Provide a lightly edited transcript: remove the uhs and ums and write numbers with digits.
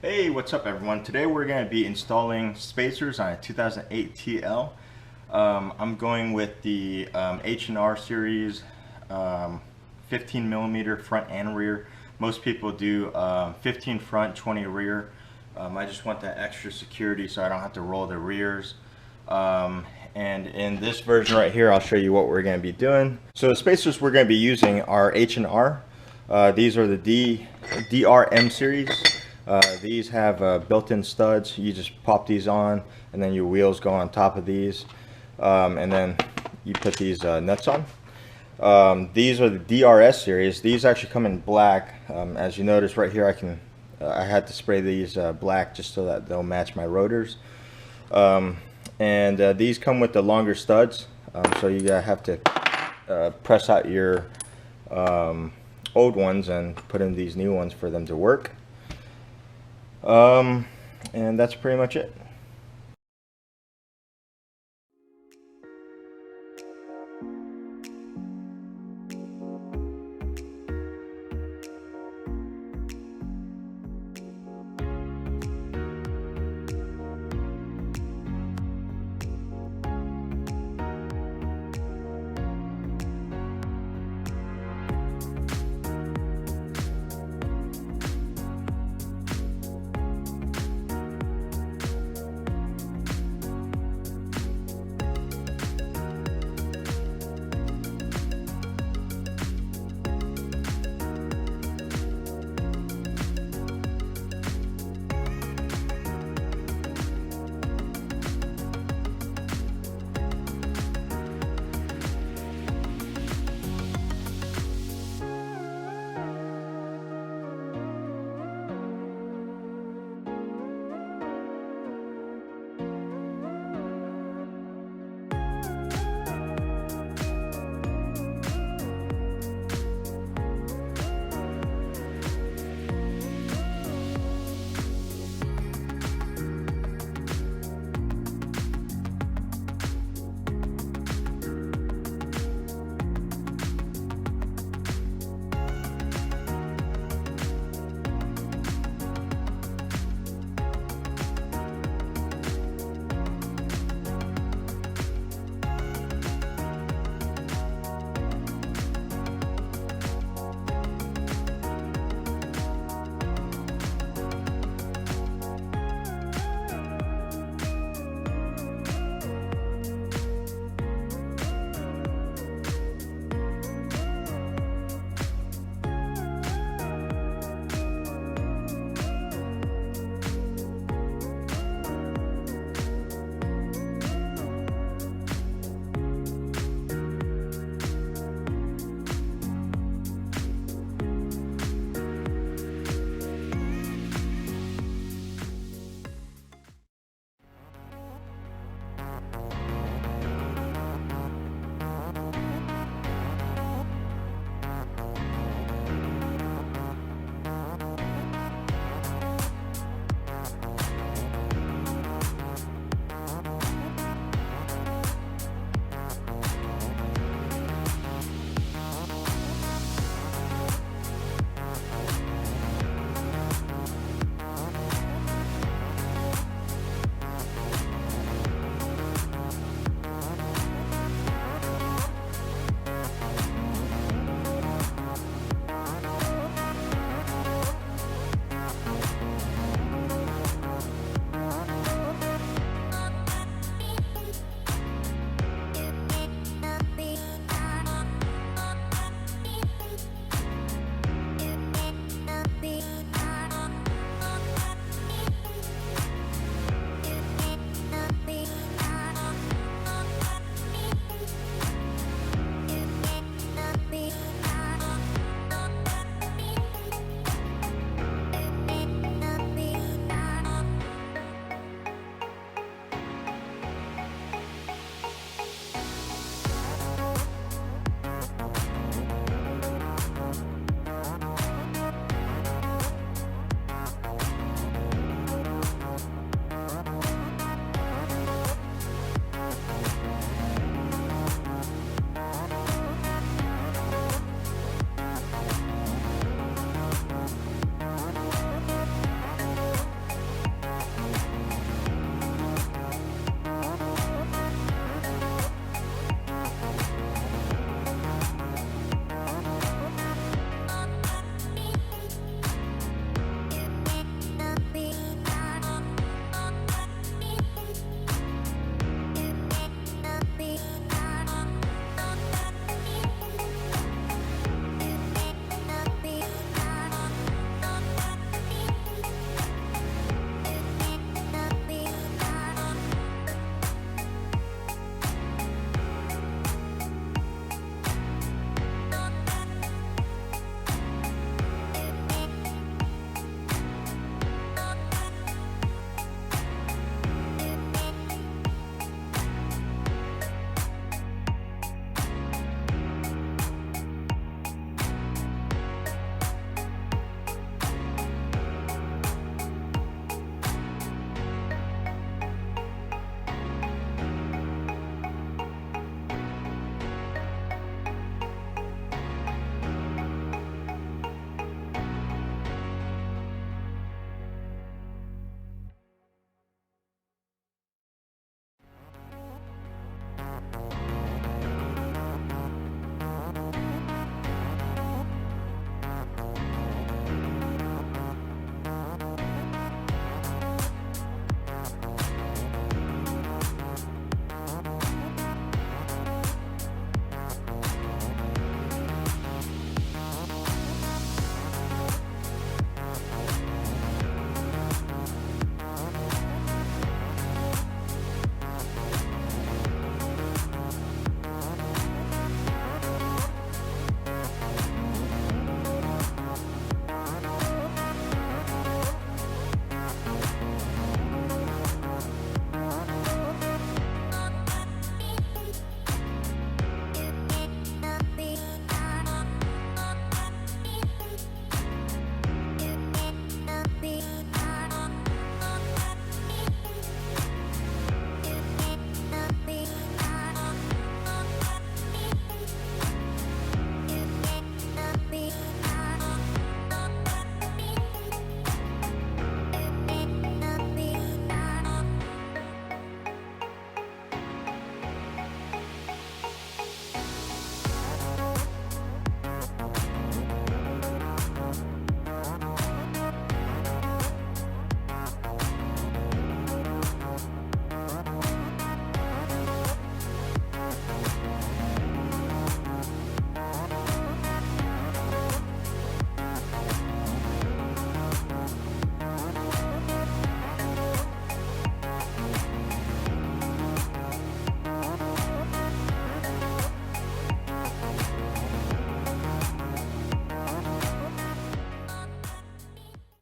Hey, what's up everyone? Today we're going to be installing spacers on a 2008 TL. I'm going with the H&R series 15 millimeter front and rear. Most people do 15 front, 20 rear. I just want that extra security so I don't have to roll the rears. And in this version right here, I'll show you what we're going to be doing. So the spacers we're going to be using are H&R. These are the DRM series. These have built-in studs. You just pop these on and then your wheels go on top of these, and then you put these nuts on. These are the DRS series. These actually come in black. As you notice right here, I had to spray these black just so that they'll match my rotors. And these come with the longer studs, so you have to press out your old ones and put in these new ones for them to work. And that's pretty much it.